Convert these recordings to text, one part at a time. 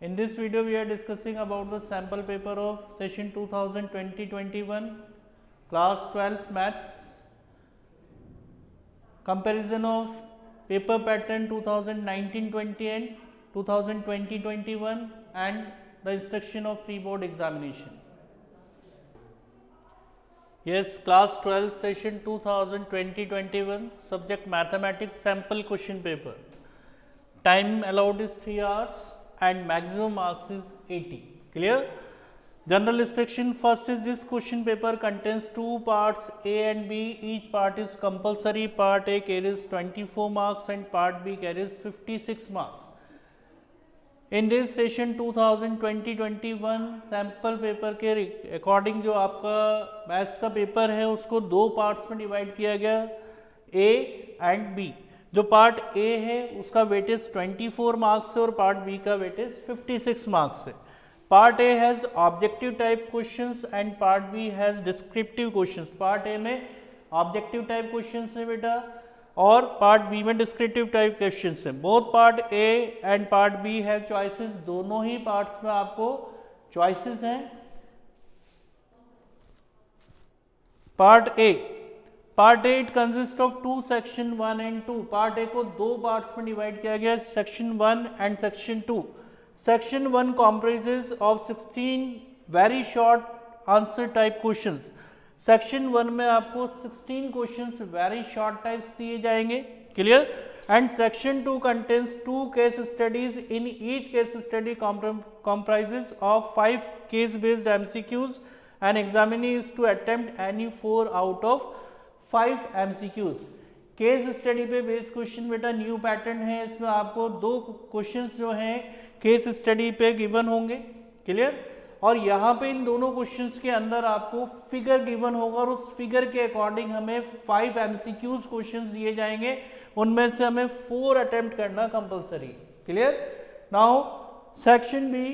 In this video, we are discussing about the sample paper of session 2020-21, class 12 maths, comparison of paper pattern 2019-20 and 2020-21 and the instruction of pre-board examination. Yes, class 12 session 2020-21, subject mathematics, sample question paper. Time allowed is 3 hours and maximum marks is 80. Clear? General instruction: first is this question paper contains two parts A and B. Each part is compulsory. Part A carries 24 marks and part B carries 56 marks. In this session 2020-21 sample paper के according जो आपका maths का paper है उसको दो parts में divide किया गया, A एंड B. जो पार्ट A है उसका वेटेज 24 मार्क्स है और पार्ट B का वेटेज 56 मार्क्स है. Part A has objective type questions and part B has descriptive questions. Part A में ऑब्जेक्टिव टाइप क्वेश्चंस है बेटा और पार्ट बी में डिस्क्रिप्टिव टाइप क्वेश्चंस है. Both part A and part B have choices. दोनों ही parts में आपको चॉइसेस हैं. Part A it consist of two section 1 and 2. Part A को दो पार्ट्स में डिवाइड किया गया, section 1 and section 2. Section 1 comprises of 16 very short answer type questions. Section 1 में आपको 16 क्वेश्चंस वेरी शॉर्ट टाइप्स दिए जाएंगे. Clear? And section 2 contains 2 case studies. In each case study comprises of 5 case based MCQs and examinee is to attempt any 4 out of 5 MCQs. Case study पे based question बेटा new pattern है. इसमें आपको दो questions जो हैं case study पे given होंगे. क्लियर? और यहाँ पे इन दोनों क्वेश्चंस के अंदर आपको फिगर गिवन होगा और उस फिगर के अकॉर्डिंग हमें 5 MCQs क्वेश्चंस दिए जाएंगे. उनमें से हमें 4 अटेम्प्ट करना compulsory. Clear? Now section B,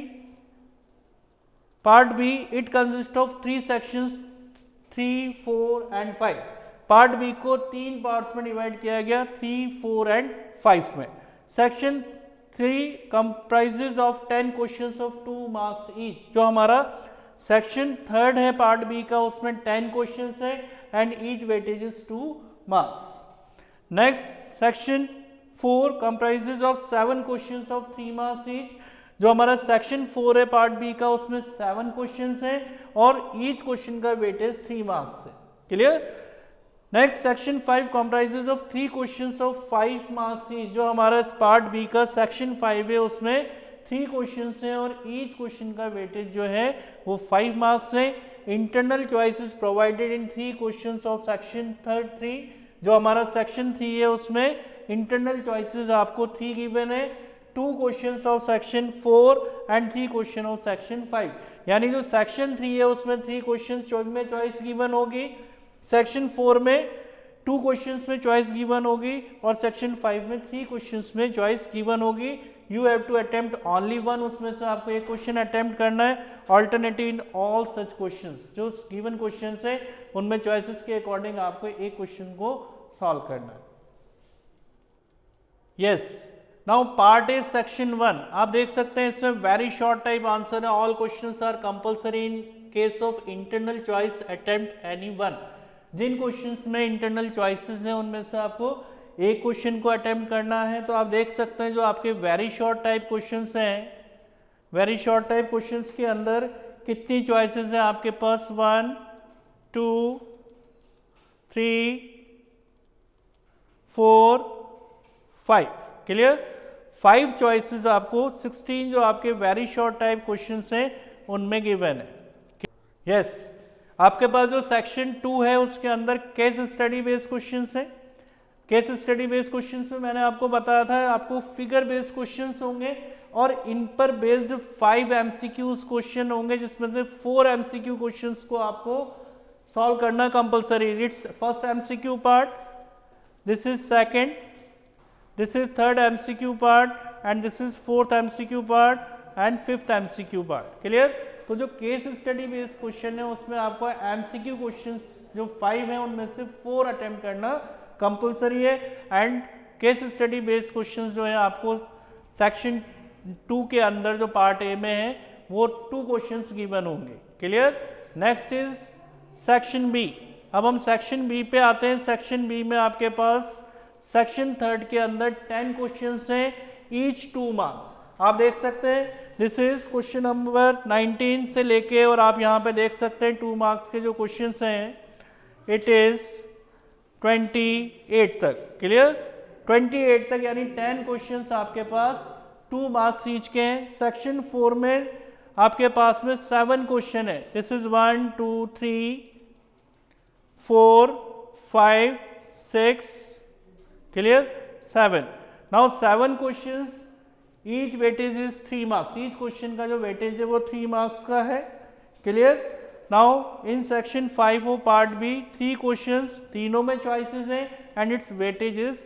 part B, it consist of 3 sections 3, 4 and 5. Part B को 3 पार्ट्स में डिवाइड किया गया, 3, 4 एंड 5 में. Section 3 comprises of 10 questions of 2 marks each. जो हमारा सेक्शन 3 है पार्ट बी का, उसमें 10 क्वेश्चंस है and each weightage is 2 marks. Next section 4 comprises of 7 questions of 3 marks each. जो हमारा सेक्शन 4 है पार्ट बी का, उसमें 7 क्वेश्चंस है और ईच क्वेश्चन का वेटेज 3 मार्क्स है. Clear? Next section 5 comprises of 3 questions of 5 marks each. जो हमारा पार्ट बी का सेक्शन 5 है उसमें 3 क्वेश्चंस हैं और ईच क्वेश्चन का वेटेज जो है वो 5 मार्क्स है. Internal choices provided in 3 questions of section 3. जो हमारा सेक्शन 3 है उसमें इंटरनल चॉइसेस आपको 3 गिवन है. 2 questions of section 4 and 3 question of section 5. यानी जो सेक्शन 3 है उसमें 3 क्वेश्चंस में चॉइस गिवन होगी, सेक्शन 4 में 2 क्वेश्चंस में चॉइस गिवन होगी और सेक्शन 5 में 3 क्वेश्चंस में चॉइस गिवन होगी. You have to attempt only 1. उसमें से आपको एक क्वेश्चन अटेम्प्ट करना है. Alternative in all such questions. जो गिवन क्वेश्चंस है उनमें चॉइसेस के अकॉर्डिंग आपको एक क्वेश्चन को सॉल्व करना है. Yes. Now part A section 1 आप देख सकते हैं इसमें वेरी शॉर्ट टाइप आंसर है. All questions are compulsory in case of internal choice attempt any one. जिन क्वेश्चंस में इंटरनल चॉइसेस हैं उनमें से आपको एक क्वेश्चन को अटेम्प्ट करना है. तो आप देख सकते हैं जो आपके वेरी शॉर्ट टाइप क्वेश्चंस हैं, वेरी शॉर्ट टाइप क्वेश्चंस के अंदर कितनी चॉइसेस हैं आपके पास? 1, 2, 3, 4, 5. क्लियर? 5 चॉइसेस आपको 16 जो आपके वेरी शॉर्ट टाइप क्वेश्चंस हैं उनमें गिवन है. यस. आपके पास जो सेक्शन 2 है उसके अंदर केस स्टडी बेस्ड क्वेश्चंस है. केस स्टडी बेस्ड क्वेश्चंस में मैंने आपको बताया था आपको फिगर बेस्ड क्वेश्चंस होंगे और इन पर बेस्ड 5 MCQs क्वेश्चन होंगे जिसमें से 4 MCQ क्वेश्चंस को आपको सॉल्व करना compulsory. It's first MCQ part, this is second, this is third MCQ part and this is fourth MCQ part and fifth MCQ part. Clear? तो जो केस स्टडी बेस्ड क्वेश्चन है उसमें आपको MCQ questions जो 5 हैं उनमें से 4 अटेम्प्ट करना कंपलसरी है. And case study based questions जो है आपको सेक्शन 2 के अंदर जो पार्ट ए में है वो 2 क्वेश्चंस गिवन होंगे। Clear. Next is section B. अब हम सेक्शन बी पे आते हैं। सेक्शन बी में आपके पास सेक्शन 3 के अंदर 10 क्वेश्चंस हैं, ईच 2 मार्क्स। आप देख सकते हैं दिस इज क्वेश्चन नंबर 19 से लेके और आप यहाँ पे देख सकते हैं 2 मार्क्स के जो क्वेश्चंस हैं इट इज 28 तक। क्लियर। 28 तक यानी 10 क्वेश्चंस आपके पास 2 मार्क्स ईच के हैं। सेक्शन 4 में आपके पास में 7 क्वेश्चन है। This is 1 2 3 4 5 6 clear 7। Now 7 questions each weightage is 3 marks. Each question का जो वेटेज है वो 3 मार्क्स का है। Clear. Now in section 5 of part B 3 questions, तीनों में चॉइसेस हैं and its weightage is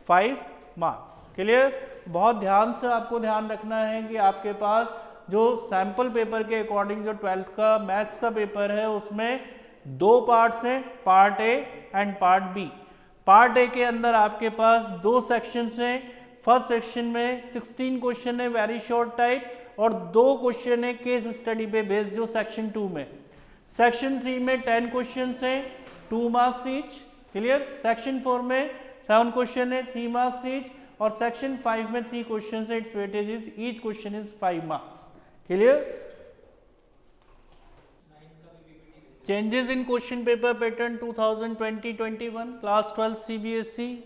5 marks. Clear. बहुत ध्यान से आपको ध्यान रखना है कि आपके पास जो सैंपल पेपर के अकॉर्डिंग जो 12th का मैथ्स का पेपर है उसमें 2 पार्ट्स हैं, part A and part B. Part A के अंदर आपके पास 2 सेक्शंस हैं। फर्स्ट सेक्शन में 16 क्वेश्चन है वेरी शॉर्ट टाइप और 2 क्वेश्चन है केस स्टडी पे बेस्ड जो सेक्शन 2 में। सेक्शन 3 में 10 क्वेश्चंस हैं 2 मार्क्स ईच। क्लियर। सेक्शन 4 में 7 क्वेश्चन है 3 मार्क्स ईच और सेक्शन 5 में 3 क्वेश्चन है, it's weightage is each question is 5 marks. Clear. Changes in question paper pattern 2020-21 class 12 CBSE।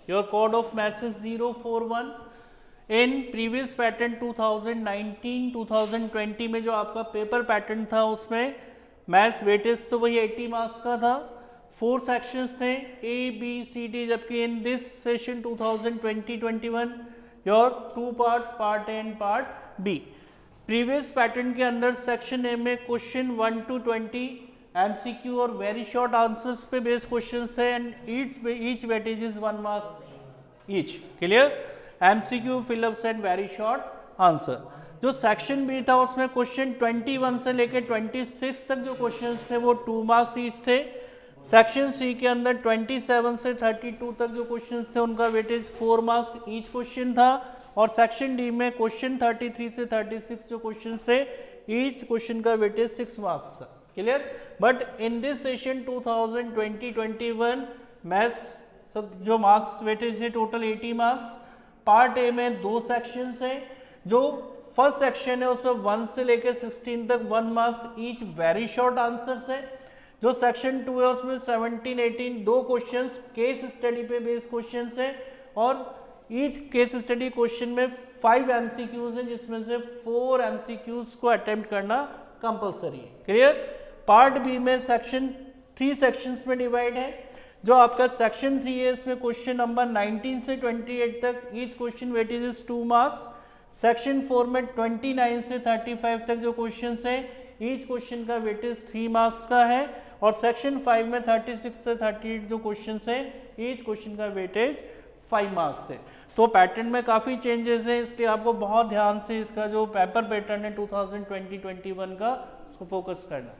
Your code of maths is 041। In previous pattern 2019-2020 में जो आपका paper pattern था उसमें मैथ्स वेटेज तो वही 80 मार्क्स का था। 4 सेक्शंस थे A B C D, जबकि in this session 2020-21 your 2 parts part A and part B. Previous pattern के अंदर सेक्शन ए में क्वेश्चन 1 to 20 MCQ और वेरी शॉर्ट आंसर्स पे बेस्ड क्वेश्चंस है and each weightage is 1 mark each. Clear. MCQ fill ups and very short answer. जो section B था उसमें question 21 से लेकर 26 तक जो क्वेश्चंस थे वो 2 मार्क्स ईच थे। सेक्शन सी के अंदर 27 से 32 तक जो क्वेश्चंस थे उनका वेटेज 4 मार्क्स ईच क्वेश्चन था और सेक्शन डी में क्वेश्चन 33 से 36 जो क्वेश्चन थे ईच क्वेश्चन का वेटेज 6 मार्क्स था। Clear. But in this session 2020-21 maths सब जो मार्क्स वेटेज है टोटल 80 मार्क्स। पार्ट ए में 2 सेक्शंस हैं। जो फर्स्ट सेक्शन है उसमें 1 से लेकर 16 तक 1 marks each very short answers है। जो सेक्शन 2 है उसमें 17-18 2 क्वेश्चंस केस स्टडी पे बेस्ड क्वेश्चंस हैं और ईच केस स्टडी क्वेश्चन में 5 MCQs हैं जिसमें से 4 MCQs को अटेम्प्ट करना कंपलसरी है। क्लियर। पार्ट बी में सेक्शन 3 सेक्शंस में डिवाइड है। जो आपका सेक्शन 3 है इसमें क्वेश्चन नंबर 19 से 28 तक each question weightage is 2 marks. Section 4 में 29 से 35 तक जो क्वेश्चंस हैं ईच क्वेश्चन का वेटेज 3 मार्क्स का है और सेक्शन 5 में 36 से 38 जो क्वेश्चंस हैं ईच क्वेश्चन का वेटेज 5 मार्क्स है। तो पैटर्न में काफ़ी चेंजेस हैं, इसलिए आपको बहुत ध्यान से इसका जो पेपर पैटर्न है 2020-21 का उसको फोकस करना है।